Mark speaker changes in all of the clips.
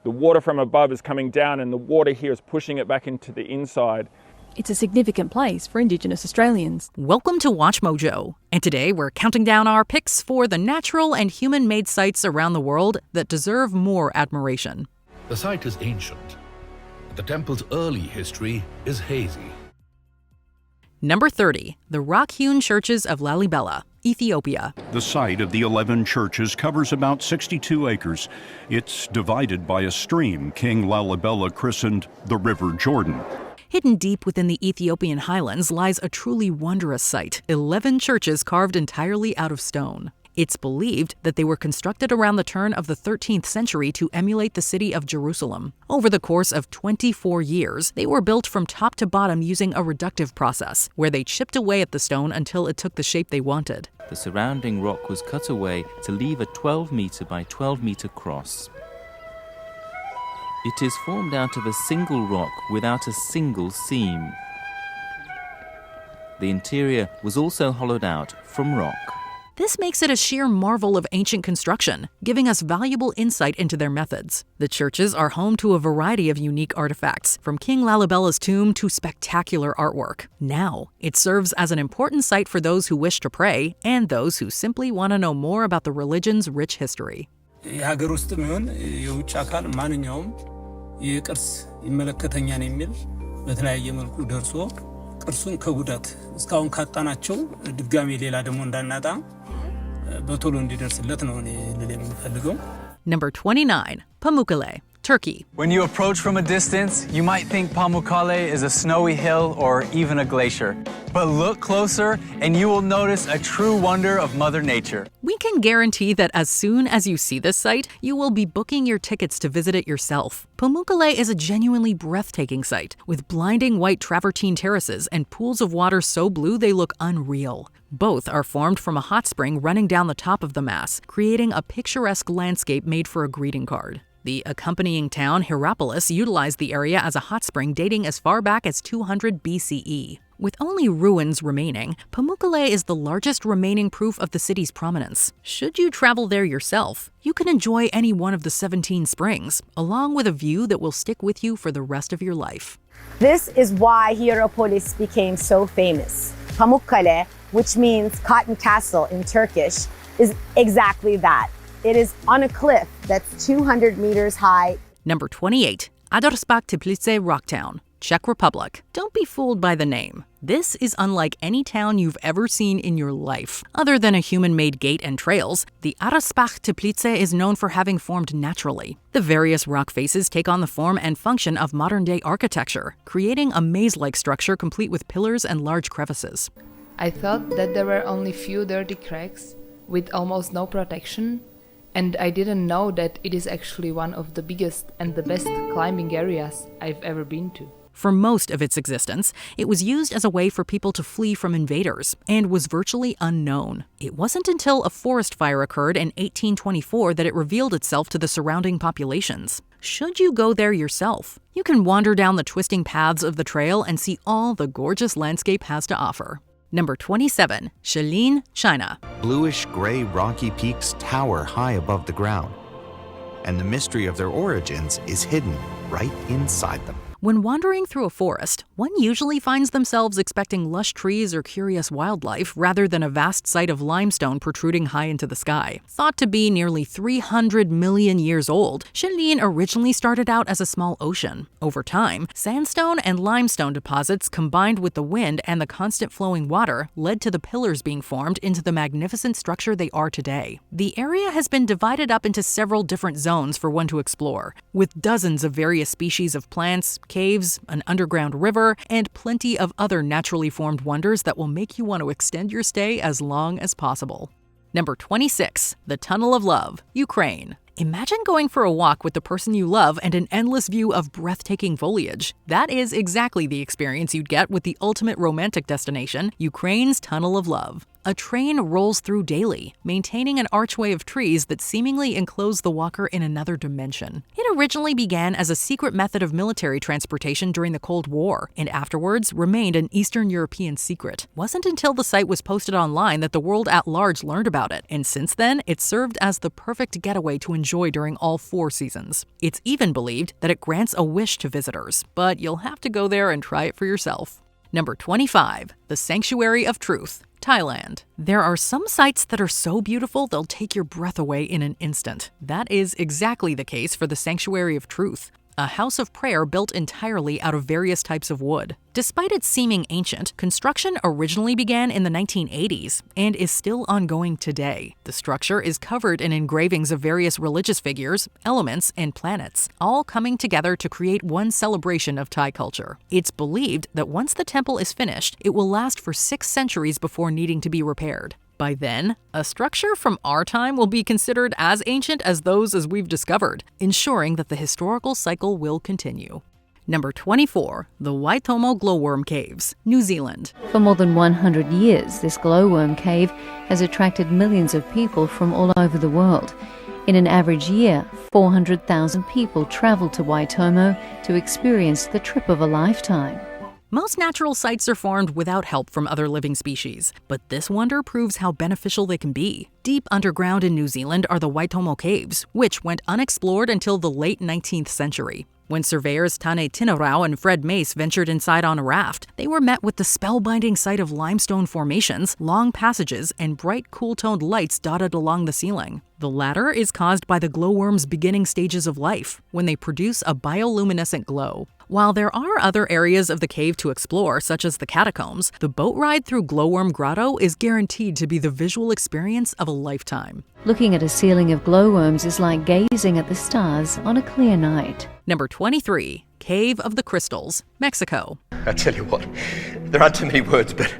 Speaker 1: The water from above is coming down and the water here is pushing it back into the inside.
Speaker 2: It's a significant place for Indigenous Australians.
Speaker 3: Welcome to Watch Mojo, and today we're counting down our picks for the natural and human-made sites around the world that deserve more admiration.
Speaker 4: The site is ancient. The temple's early history is hazy.
Speaker 3: Number 30, the Rock-hewn churches of Lalibela, Ethiopia.
Speaker 5: The site of the 11 churches covers about 62 acres. It's divided by a stream King Lalibela christened the River Jordan.
Speaker 3: Hidden deep within the Ethiopian highlands lies a truly wondrous site, 11 churches carved entirely out of stone. It's believed that they were constructed around the turn of the 13th century to emulate the city of Jerusalem. Over the course of 24 years, they were built from top to bottom using a reductive process, where they chipped away at the stone until it took the shape they wanted.
Speaker 6: The surrounding rock was cut away to leave a 12-meter by 12-meter cross. It is formed out of a single rock without a single seam. The interior was also hollowed out from rock.
Speaker 3: This makes it a sheer marvel of ancient construction, giving us valuable insight into their methods. The churches are home to a variety of unique artifacts, from King Lalibela's tomb to spectacular artwork. Now, it serves as an important site for those who wish to pray and those who simply want to know more about the religion's rich history.
Speaker 7: የሀገር ውስጥም ይሁን የውጭ አካል ማንኛውም የቅርስ ይመለከተኛል የሚል በተለያየ መልኩ ደርሶ ቅርሱን ከጉዳት እስካሁን ካጣናቸው ድጋሚ ሌላ ደግሞ እንዳናጣ በቶሎ እንዲደርስለት ነው እኔ ልል የምፈልገው።
Speaker 3: Number 29, Pamukkale, Turkey.
Speaker 8: When you approach from a distance, you might think Pamukkale is a snowy hill or even a glacier. But look closer and you will notice a true wonder of Mother Nature.
Speaker 3: We can guarantee that as soon as you see this site, you will be booking your tickets to visit it yourself. Pamukkale is a genuinely breathtaking site, with blinding white travertine terraces and pools of water so blue they look unreal. Both are formed from a hot spring running down the top of the mass, creating a picturesque landscape made for a greeting card. The accompanying town, Hierapolis, utilized the area as a hot spring dating as far back as 200 BCE. With only ruins remaining, Pamukkale is the largest remaining proof of the city's prominence. Should you travel there yourself, you can enjoy any one of the 17 springs, along with a view that will stick with you for the rest of your life.
Speaker 9: This is why Hierapolis became so famous. Pamukkale, which means cotton castle in Turkish, is exactly that. It is on a cliff that's 200 meters high.
Speaker 3: Number 28, Adrspach Teplice Rocktown, Czech Republic. Don't be fooled by the name. This is unlike any town you've ever seen in your life. Other than a human-made gate and trails, the Adrspach Teplice is known for having formed naturally. The various rock faces take on the form and function of modern-day architecture, creating a maze-like structure complete with pillars and large crevices.
Speaker 10: I thought that there were only few dirty cracks with almost no protection, and I didn't know that it is actually one of the biggest and the best climbing areas I've ever been to.
Speaker 3: For most of its existence, it was used as a way for people to flee from invaders and was virtually unknown. It wasn't until a forest fire occurred in 1824 that it revealed itself to the surrounding populations. Should you go there yourself, you can wander down the twisting paths of the trail and see all the gorgeous landscape has to offer. Number 27, Shilin, China.
Speaker 11: Bluish-gray rocky peaks tower high above the ground, and the mystery of their origins is hidden right inside them.
Speaker 3: When wandering through a forest, one usually finds themselves expecting lush trees or curious wildlife rather than a vast site of limestone protruding high into the sky. Thought to be nearly 300 million years old, Shilin originally started out as a small ocean. Over time, sandstone and limestone deposits combined with the wind and the constant flowing water led to the pillars being formed into the magnificent structure they are today. The area has been divided up into several different zones for one to explore, with dozens of various species of plants, caves, an underground river, and plenty of other naturally formed wonders that will make you want to extend your stay as long as possible. Number 26, the Tunnel of Love, Ukraine. Imagine going for a walk with the person you love and an endless view of breathtaking foliage. That is exactly the experience you'd get with the ultimate romantic destination, Ukraine's Tunnel of Love. a train rolls through daily, maintaining an archway of trees that seemingly enclose the walker in another dimension. It originally began as a secret method of military transportation during the Cold War, and afterwards remained an Eastern European secret. It wasn't until the site was posted online that the world at large learned about it, and since then, it served as the perfect getaway to enjoy during all 4 seasons. It's even believed that it grants a wish to visitors, but you'll have to go there and try it for yourself. Number 25, the Sanctuary of Truth, Thailand. There are some sites that are so beautiful they'll take your breath away in an instant. That is exactly the case for the Sanctuary of Truth, a house of prayer built entirely out of various types of wood. Despite its seeming ancient, construction originally began in the 1980s and is still ongoing today. The structure is covered in engravings of various religious figures, elements, and planets, all coming together to create one celebration of Thai culture. It's believed that once the temple is finished, it will last for 6 centuries before needing to be repaired. By then, a structure from our time will be considered as ancient as those as we've discovered, ensuring that the historical cycle will continue. Number 24, the Waitomo Glowworm Caves, New Zealand.
Speaker 12: For more than 100 years, this glowworm cave has attracted millions of people from all over the world. In an average year, 400,000 people travel to Waitomo to experience the trip of a lifetime.
Speaker 3: Most natural sites are formed without help from other living species, but this wonder proves how beneficial they can be. Deep underground in New Zealand are the Waitomo Caves, which went unexplored until the late 19th century. When surveyors Tane Tinarau and Fred Mace ventured inside on a raft, they were met with the spellbinding sight of limestone formations, long passages, and bright, cool-toned lights dotted along the ceiling. The latter is caused by the glowworm's beginning stages of life, when they produce a bioluminescent glow. While there are other areas of the cave to explore, such as the catacombs, the boat ride through Glowworm Grotto is guaranteed to be the visual experience of a lifetime.
Speaker 12: Looking at a ceiling of glowworms is like gazing at the stars on a clear night.
Speaker 3: Number 23, Cave of the Crystals, Mexico.
Speaker 13: I tell you what, there aren't too many words, but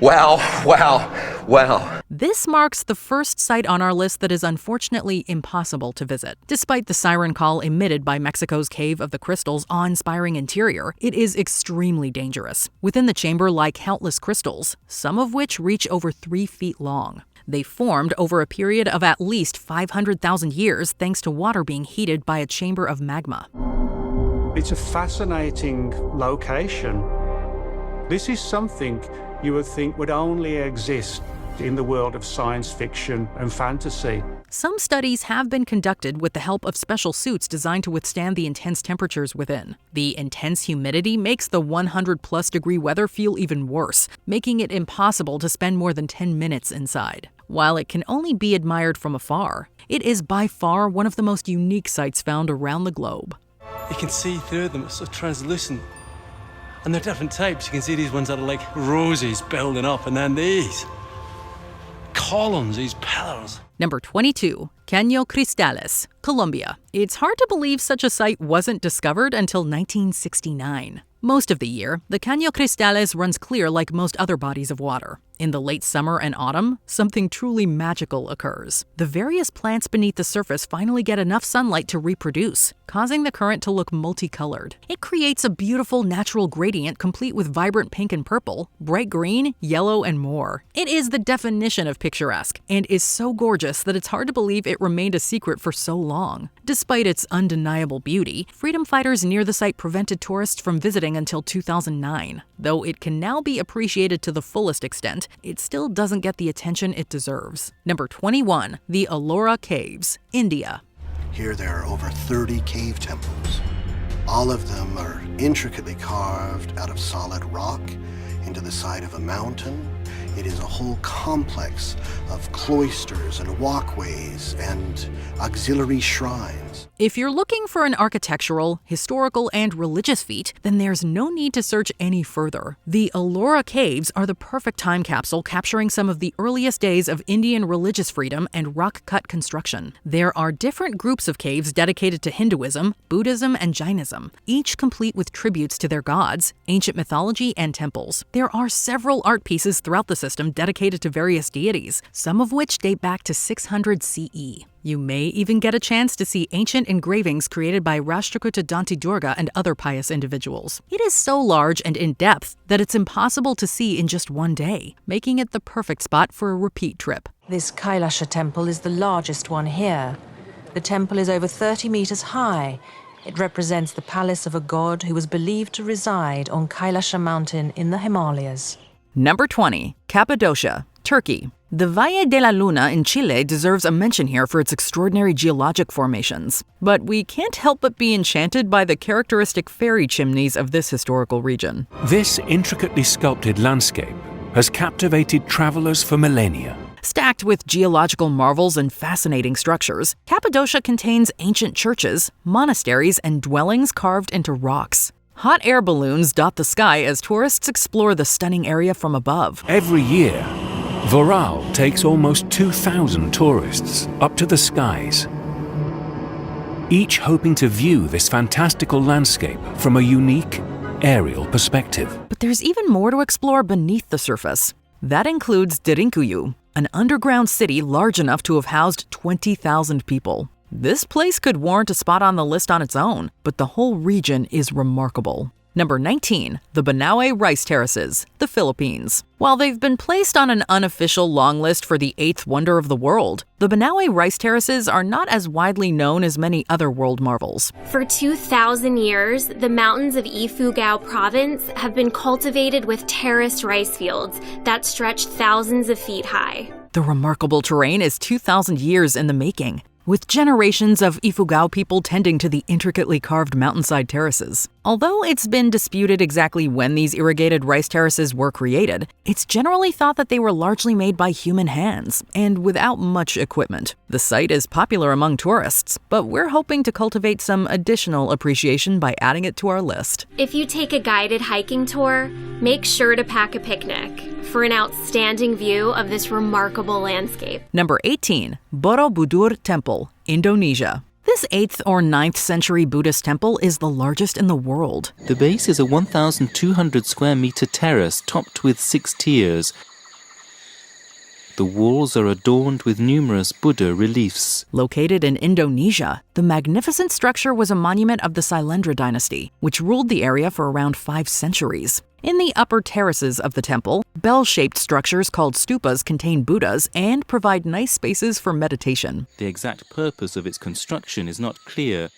Speaker 13: wow, wow, wow.
Speaker 3: This marks the first site on our list that is unfortunately impossible to visit. Despite the siren call emitted by Mexico's Cave of the Crystals' awe-inspiring interior, it is extremely dangerous. Within the chamber lie countless crystals, some of which reach over 3 feet long. They formed over a period of at least 500,000 years thanks to water being heated by a chamber of magma.
Speaker 14: It's a fascinating location. This is something you would think would only exist in the world of science fiction and fantasy.
Speaker 3: Some studies have been conducted with the help of special suits designed to withstand the intense temperatures within. The intense humidity makes the 100+ degree weather feel even worse, making it impossible to spend more than 10 minutes inside. While it can only be admired from afar, it is by far one of the most unique sights found around the globe.
Speaker 15: You can see through them, it's so translucent. And they're different types. You can see these ones that are like roses building up, and then these columns, these pillars.
Speaker 3: Number 22, Caño Cristales, Colombia. It's hard to believe such a site wasn't discovered until 1969. Most of the year, the Caño Cristales runs clear like most other bodies of water. In the late summer and autumn, something truly magical occurs. The various plants beneath the surface finally get enough sunlight to reproduce, causing the current to look multicolored. It creates a beautiful natural gradient complete with vibrant pink and purple, bright green, yellow, and more. It is the definition of picturesque, and is so gorgeous that it's hard to believe it remained a secret for so long. Despite its undeniable beauty, freedom fighters near the site prevented tourists from visiting until 2009. Though it can now be appreciated to the fullest extent, it still doesn't get the attention it deserves. Number 21, the Ellora Caves, India.
Speaker 16: Here there are over 30 cave temples. All of them are intricately carved out of solid rock into the side of a mountain. It is a whole complex of cloisters and walkways and auxiliary shrines.
Speaker 3: If you're looking for an architectural, historical, and religious feat, then there's no need to search any further. The Ellora Caves are the perfect time capsule capturing some of the earliest days of Indian religious freedom and rock-cut construction. There are different groups of caves dedicated to Hinduism, Buddhism, and Jainism, each complete with tributes to their gods, ancient mythology, and temples. There are several art pieces throughout the system dedicated to various deities, some of which date back to 600 CE. You may even get a chance to see ancient engravings created by Rashtrakuta Danti Durga and other pious individuals. It is so large and in-depth that it's impossible to see in just one day, making it the perfect spot for a repeat trip.
Speaker 17: This Kailasha temple is the largest one here. The temple is over 30 meters high. It represents the palace of a god who was believed to reside on Kailasha mountain in the Himalayas.
Speaker 3: Number 20. Cappadocia, Turkey. The Valle de la Luna in Chile deserves a mention here for its extraordinary geologic formations. But we can't help but be enchanted by the characteristic fairy chimneys of this historical region.
Speaker 18: This intricately sculpted landscape has captivated travelers for millennia.
Speaker 3: Stacked with geological marvels and fascinating structures, Cappadocia contains ancient churches, monasteries, and dwellings carved into rocks. Hot air balloons dot the sky as tourists explore the stunning area from above.
Speaker 18: Every year, Voral takes almost 2,000 tourists up to the skies, each hoping to view this fantastical landscape from a unique aerial perspective.
Speaker 3: But there's even more to explore beneath the surface. That includes Derinkuyu, an underground city large enough to have housed 20,000 people. This place could warrant a spot on the list on its own, but the whole region is remarkable. Number 19. The Banaue Rice Terraces, the Philippines. While they've been placed on an unofficial long list for the 8th wonder of the world, the Banaue Rice Terraces are not as widely known as many other world marvels.
Speaker 19: For 2,000 years, the mountains of Ifugao province have been cultivated with terraced rice fields that stretch thousands of feet high.
Speaker 3: The remarkable terrain is 2,000 years in the making, with generations of Ifugao people tending to the intricately carved mountainside terraces. Although it's been disputed exactly when these irrigated rice terraces were created, it's generally thought that they were largely made by human hands, and without much equipment. The site is popular among tourists, but we're hoping to cultivate some additional appreciation by adding it to our list.
Speaker 19: If you take a guided hiking tour, make sure to pack a picnic for an outstanding view of this remarkable landscape.
Speaker 3: Number 18. Borobudur Temple, Indonesia. This 8th or 9th century Buddhist temple is the largest in the world.
Speaker 6: The base is a 1,200 square meter terrace topped with 6 tiers. The walls are adorned with numerous Buddha reliefs.
Speaker 3: Located in Indonesia, the magnificent structure was a monument of the Sailendra dynasty, which ruled the area for around 5 centuries. In the upper terraces of the temple, bell-shaped structures called stupas contain Buddhas and provide nice spaces for meditation.
Speaker 6: The exact purpose of its construction is not clear.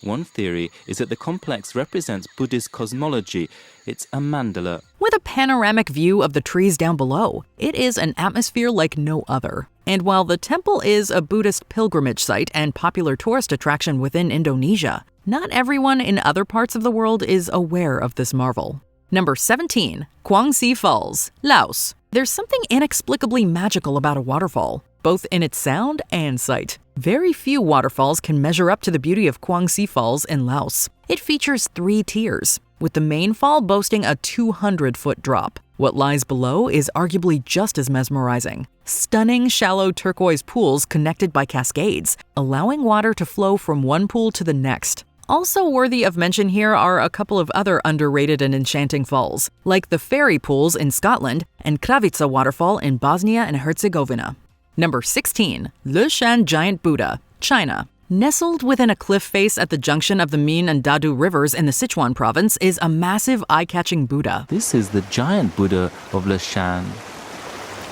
Speaker 6: One theory is that the complex represents Buddhist cosmology. It's a mandala.
Speaker 3: With a panoramic view of the trees down below, it is an atmosphere like no other. And while the temple is a Buddhist pilgrimage site and popular tourist attraction within Indonesia, not everyone in other parts of the world is aware of this marvel. Number 17. Kuang Falls, Laos. There's something inexplicably magical about a waterfall, both in its sound and sight. Very few waterfalls can measure up to the beauty of Kuang Falls in Laos. It features 3 tiers, with the main fall boasting a 200-foot drop. What lies below is arguably just as mesmerizing. Stunning shallow turquoise pools connected by cascades, allowing water to flow from one pool to the next. Also worthy of mention here are a couple of other underrated and enchanting falls, like the Fairy Pools in Scotland and Kravica Waterfall in Bosnia and Herzegovina. Number 16. Leshan Giant Buddha, China. Nestled within a cliff face at the junction of the Min and Dadu rivers in the Sichuan province is a massive eye-catching Buddha.
Speaker 6: This is the giant Buddha of Leshan.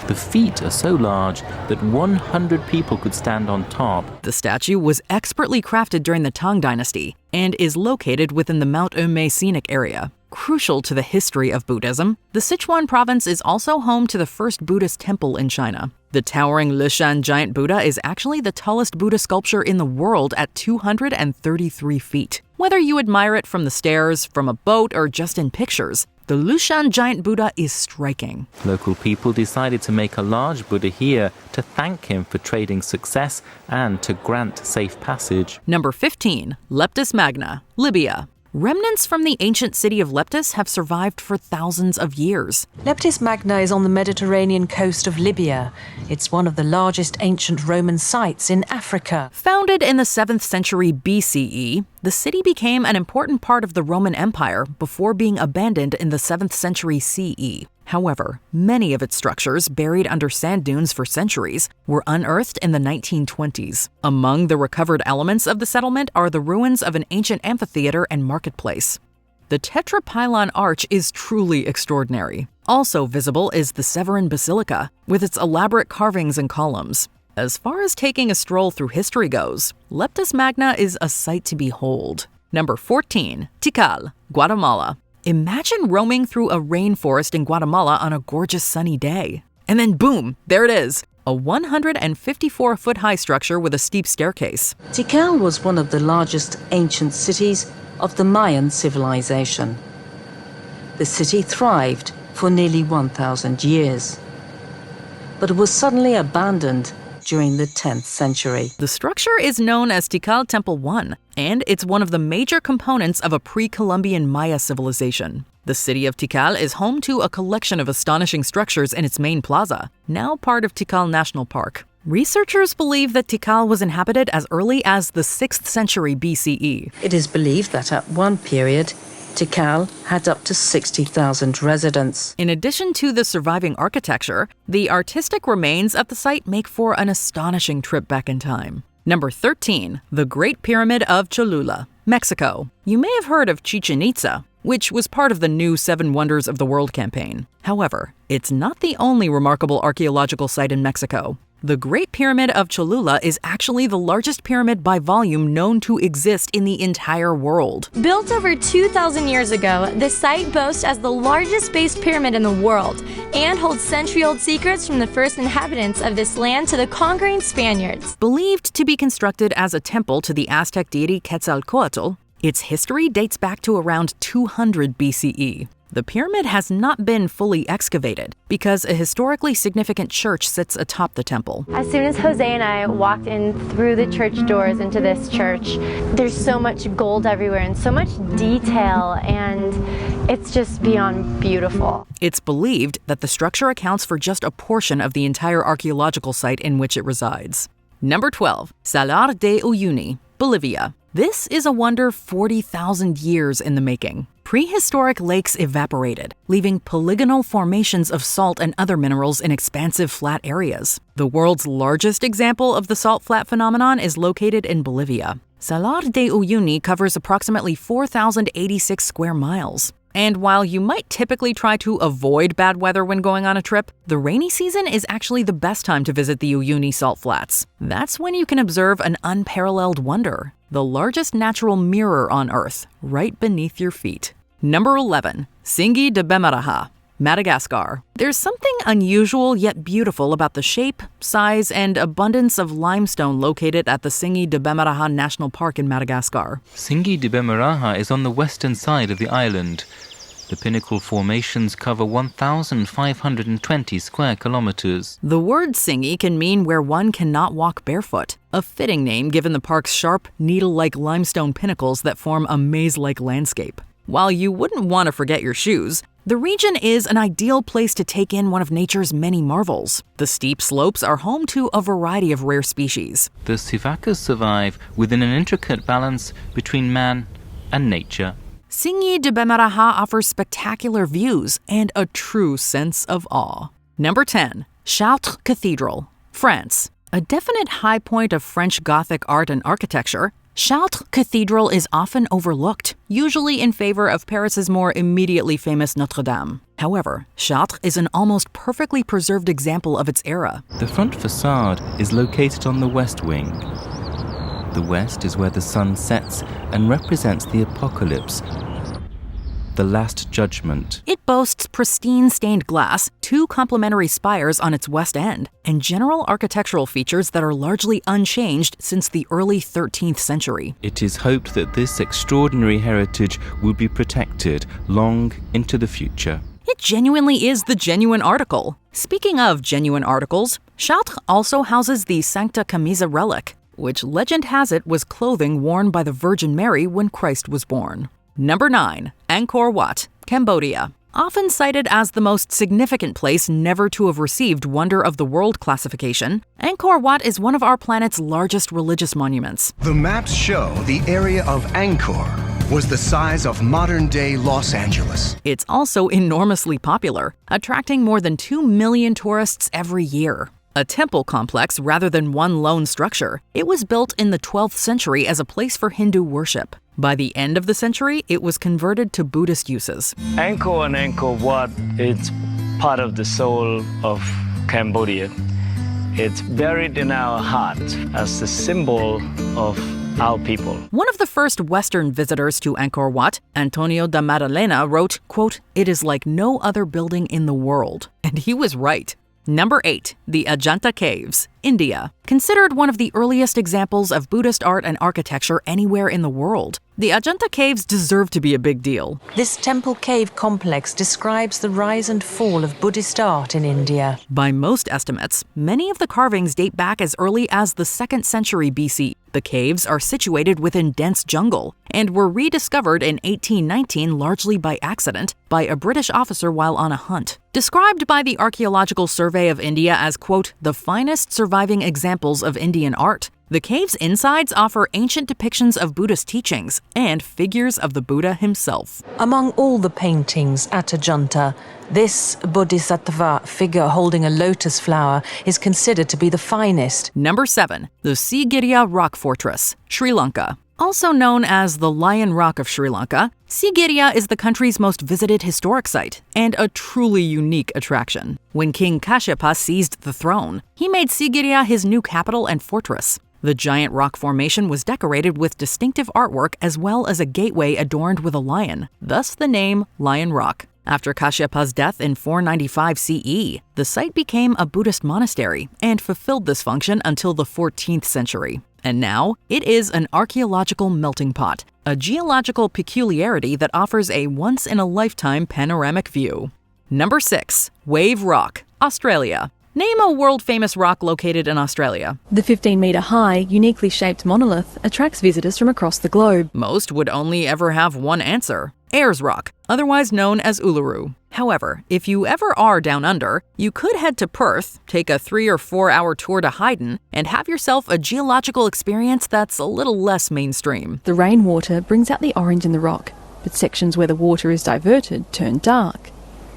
Speaker 6: The feet are so large that 100 people could stand on top.
Speaker 3: The statue was expertly crafted during the Tang Dynasty and is located within the Mount Emei scenic area. Crucial to the history of Buddhism, the Sichuan province is also home to the first Buddhist temple in China. The towering Leshan Giant Buddha is actually the tallest Buddha sculpture in the world at 233 feet. Whether you admire it from the stairs, from a boat, or just in pictures, the Leshan Giant Buddha is striking.
Speaker 6: Local people decided to make a large Buddha here to thank him for trading success and to grant safe passage.
Speaker 3: Number 15. Leptis Magna, Libya. Remnants from the ancient city of Leptis have survived for thousands of years.
Speaker 17: Leptis Magna is on the Mediterranean coast of Libya. It's one of the largest ancient Roman sites in Africa.
Speaker 3: Founded in the 7th century BCE, the city became an important part of the Roman Empire before being abandoned in the 7th century CE. However, many of its structures, buried under sand dunes for centuries, were unearthed in the 1920s. Among the recovered elements of the settlement are the ruins of an ancient amphitheater and marketplace. The tetrapylon arch is truly extraordinary. Also visible is the Severan Basilica, with its elaborate carvings and columns. As far as taking a stroll through history goes, Leptis Magna is a sight to behold. Number 14, Tikal, Guatemala. Imagine roaming through a rainforest in Guatemala on a gorgeous sunny day. And then boom, there it is, a 154-foot-high structure with a steep staircase.
Speaker 20: Tikal was one of the largest ancient cities of the Mayan civilization. The city thrived for nearly 1,000 years, but it was suddenly abandoned during the 10th century.
Speaker 3: The structure is known as Tikal Temple 1, and it's one of the major components of a pre-Columbian Maya civilization. The city of Tikal is home to a collection of astonishing structures in its main plaza, now part of Tikal National Park. Researchers believe that Tikal was inhabited as early as the 6th century BCE.
Speaker 20: It is believed that at one period, Tikal had up to 60,000 residents.
Speaker 3: In addition to the surviving architecture, the artistic remains at the site make for an astonishing trip back in time. Number 13, the Great Pyramid of Cholula, Mexico. You may have heard of Chichen Itza, which was part of the new 7 Wonders of the World campaign. However, it's not the only remarkable archaeological site in Mexico. The Great Pyramid of Cholula is actually the largest pyramid by volume known to exist in the entire world.
Speaker 21: Built over 2,000 years ago, the site boasts as the largest base pyramid in the world and holds century-old secrets from the first inhabitants of this land to the conquering Spaniards.
Speaker 3: Believed to be constructed as a temple to the Aztec deity Quetzalcoatl, its history dates back to around 200 BCE. The pyramid has not been fully excavated because a historically significant church sits atop the temple.
Speaker 22: As soon as Jose and I walked in through the church doors into this church, there's so much gold everywhere and so much detail, and it's just beyond beautiful.
Speaker 3: It's believed that the structure accounts for just a portion of the entire archaeological site in which it resides. Number 12, Salar de Uyuni, Bolivia. This is a wonder 40,000 years in the making. Prehistoric lakes evaporated, leaving polygonal formations of salt and other minerals in expansive flat areas. The world's largest example of the salt flat phenomenon is located in Bolivia. Salar de Uyuni covers approximately 4,086 square miles. And while you might typically try to avoid bad weather when going on a trip, the rainy season is actually the best time to visit the Uyuni salt flats. That's when you can observe an unparalleled wonder, the largest natural mirror on Earth, right beneath your feet. Number 11, Tsingy de Bemaraha, Madagascar. There's something unusual yet beautiful about the shape, size, and abundance of limestone located at the Tsingy de Bemaraha National Park in Madagascar.
Speaker 6: Tsingy de Bemaraha is on the western side of the island. The pinnacle formations cover 1,520 square kilometers.
Speaker 3: The word Tsingy can mean where one cannot walk barefoot, a fitting name given the park's sharp, needle-like limestone pinnacles that form a maze-like landscape. While you wouldn't want to forget your shoes, the region is an ideal place to take in one of nature's many marvels. The steep slopes are home to a variety of rare species.
Speaker 6: The sivakas survive within an intricate balance between man and nature.
Speaker 3: Tsingy de Bemaraha offers spectacular views and a true sense of awe. Number 10, Chartres Cathedral, France. A definite high point of French Gothic art and architecture, Chartres Cathedral is often overlooked, usually in favor of Paris's more immediately famous Notre Dame. However, Chartres is an almost perfectly preserved example of its era.
Speaker 6: The front facade is located on the west wing. The west is where the sun sets and represents the apocalypse, the Last Judgment.
Speaker 3: It boasts pristine stained glass, 2 complementary spires on its west end, and general architectural features that are largely unchanged since the early 13th century.
Speaker 6: It is hoped that this extraordinary heritage will be protected long into the future.
Speaker 3: It genuinely is the genuine article. Speaking of genuine articles, Chartres also houses the Sancta Camisa relic, which legend has it was clothing worn by the Virgin Mary when Christ was born. Number 9, Angkor Wat, Cambodia. Often cited as the most significant place never to have received Wonder of the World classification, Angkor Wat is one of our planet's largest religious monuments.
Speaker 23: The maps show the area of Angkor
Speaker 1: was the size of modern-day Los Angeles.
Speaker 3: It's also enormously popular, attracting more than 2 million tourists every year. A temple complex rather than one lone structure, it was built in the 12th century as a place for Hindu worship. By the end of the century, it was converted to Buddhist uses.
Speaker 2: Angkor and Angkor Wat, it's part of the soul of Cambodia. It's buried in our hearts as the symbol of our people.
Speaker 3: One of the first Western visitors to Angkor Wat, Antonio da Maddalena, wrote, quote, "It is like no other building in the world." And he was right. Number 8. The Ajanta Caves, India. Considered one of the earliest examples of Buddhist art and architecture anywhere in the world, the Ajanta Caves deserve to be a big deal.
Speaker 17: This temple cave complex describes the rise and fall of Buddhist art in India.
Speaker 3: By most estimates, many of the carvings date back as early as the 2nd century BC. The caves are situated within dense jungle and were rediscovered in 1819 largely by accident by a British officer while on a hunt. Described by the Archaeological Survey of India as, quote, "the finest surviving examples of Indian art," the cave's insides offer ancient depictions of Buddhist teachings and figures of the Buddha himself.
Speaker 17: Among all the paintings at Ajanta, this bodhisattva figure holding a lotus flower is considered to be the finest.
Speaker 3: Number 7. The Sigiriya Rock Fortress, Sri Lanka. Also known as the Lion Rock of Sri Lanka, Sigiriya is the country's most visited historic site and a truly unique attraction. When King Kashyapa seized the throne, he made Sigiriya his new capital and fortress. The giant rock formation was decorated with distinctive artwork as well as a gateway adorned with a lion, thus the name Lion Rock. After Kashyapa's death in 495 CE, the site became a Buddhist monastery and fulfilled this function until the 14th century. And now, it is an archaeological melting pot, a geological peculiarity that offers a once-in-a-lifetime panoramic view. Number 6. Wave Rock, Australia. Name a world-famous rock located in Australia.
Speaker 23: The 15-metre-high, uniquely shaped monolith attracts visitors from across the globe.
Speaker 3: Most would only ever have one answer: Ayers Rock, otherwise known as Uluru. However, if you ever are down under, you could head to Perth, take a 3 or 4 hour tour to Haydn, and have yourself a geological experience that's a little less mainstream.
Speaker 23: The rainwater brings out the orange in the rock, but sections where the water is diverted turn dark.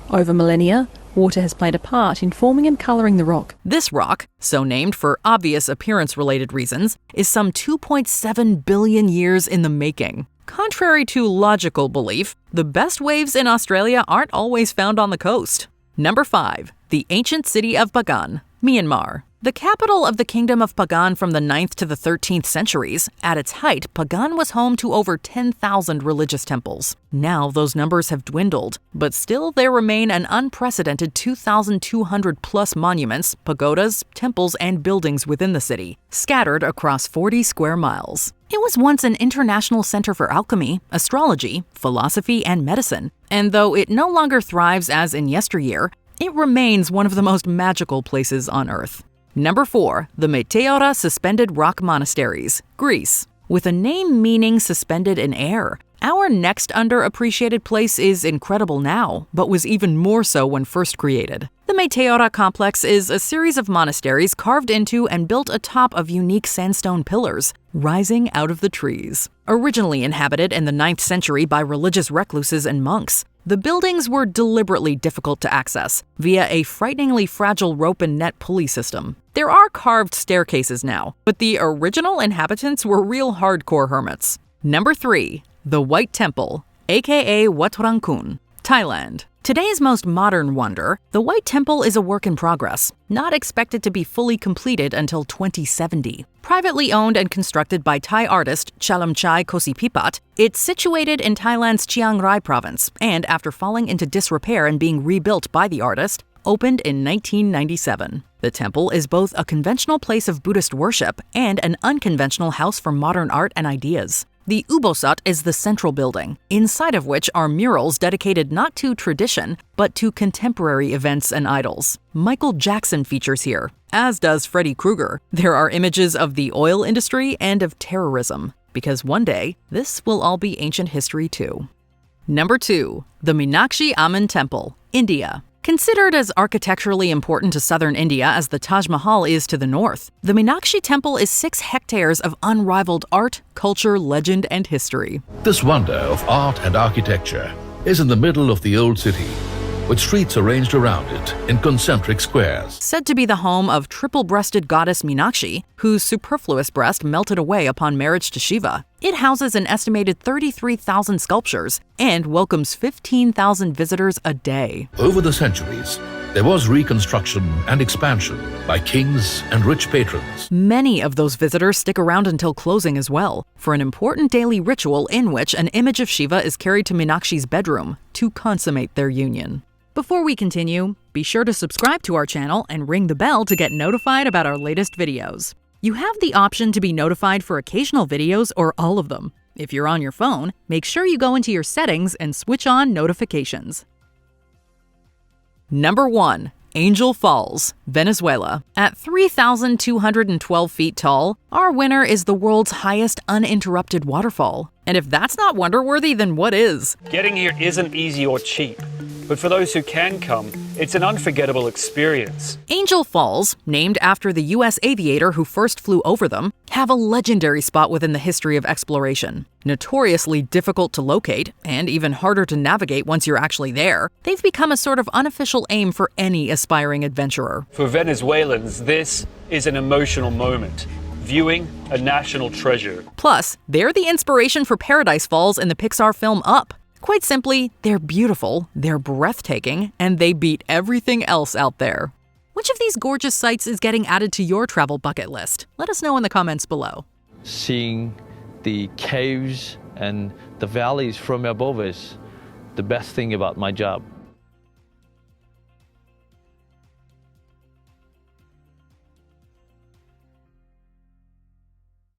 Speaker 23: Over millennia, water has played a part in forming and colouring the rock.
Speaker 3: This rock, so named for obvious appearance-related reasons, is some 2.7 billion years in the making. Contrary to logical belief, the best waves in Australia aren't always found on the coast. Number 5. The ancient city of Bagan, Myanmar. The capital of the Kingdom of Bagan from the 9th to the 13th centuries, at its height, Bagan was home to over 10,000 religious temples. Now those numbers have dwindled, but still there remain an unprecedented 2,200-plus monuments, pagodas, temples, and buildings within the city, scattered across 40 square miles. It was once an international center for alchemy, astrology, philosophy, and medicine, and though it no longer thrives as in yesteryear, it remains one of the most magical places on Earth. Number 4. The Meteora Suspended Rock Monasteries, Greece. With a name meaning suspended in air, our next underappreciated place is incredible now, but was even more so when first created. The Meteora complex is a series of monasteries carved into and built atop of unique sandstone pillars, rising out of the trees. Originally inhabited in the 9th century by religious recluses and monks, the buildings were deliberately difficult to access via a frighteningly fragile rope and net pulley system. There are carved staircases now, but the original inhabitants were real hardcore hermits. Number 3. The White Temple, aka Wat Rang Kun, Thailand. Today's most modern wonder, the White Temple is a work in progress, not expected to be fully completed until 2070. Privately owned and constructed by Thai artist Chalamchai Kosipipat, it's situated in Thailand's Chiang Rai province, and after falling into disrepair and being rebuilt by the artist, opened in 1997. The temple is both a conventional place of Buddhist worship and an unconventional house for modern art and ideas. The Ubosat is the central building, inside of which are murals dedicated not to tradition, but to contemporary events and idols. Michael Jackson features here, as does Freddy Krueger. There are images of the oil industry and of terrorism, because one day, this will all be ancient history too. Number 2. The Meenakshi Amman Temple, India. Considered as architecturally important to southern India as the Taj Mahal is to the north, the Meenakshi temple is 6 hectares of unrivaled art, culture, legend, and history.
Speaker 4: This wonder of art and architecture is in the middle of the old city, with streets arranged around it in concentric squares.
Speaker 3: Said to be the home of triple-breasted goddess Meenakshi, whose superfluous breast melted away upon marriage to Shiva. It houses an estimated 33,000 sculptures and welcomes 15,000 visitors a day.
Speaker 4: Over the centuries, there was reconstruction and expansion by kings and rich patrons.
Speaker 3: Many of those visitors stick around until closing as well, for an important daily ritual in which an image of Shiva is carried to Meenakshi's bedroom to consummate their union. Before we continue, be sure to subscribe to our channel and ring the bell to get notified about our latest videos. You have the option to be notified for occasional videos or all of them. If you're on your phone, make sure you go into your settings and switch on notifications. Number 1. Angel Falls, Venezuela. At 3,212 feet tall, our winner is the world's highest uninterrupted waterfall. And if that's not wonder-worthy, then what is?
Speaker 5: Getting here isn't easy or cheap, but for those who can come, it's an unforgettable experience.
Speaker 3: Angel Falls, named after the U.S. aviator who first flew over them, have a legendary spot within the history of exploration. Notoriously difficult to locate, and even harder to navigate once you're actually there, they've become a sort of unofficial aim for any aspiring adventurer.
Speaker 5: For Venezuelans, this is an emotional moment, viewing a national treasure.
Speaker 3: Plus, they're the inspiration for Paradise Falls in the Pixar film Up. Quite simply, they're beautiful, they're breathtaking, and they beat everything else out there. Which of these gorgeous sights is getting added to your travel bucket list? Let us know in the comments below.
Speaker 7: Seeing the caves and the valleys from above is the best thing about my job.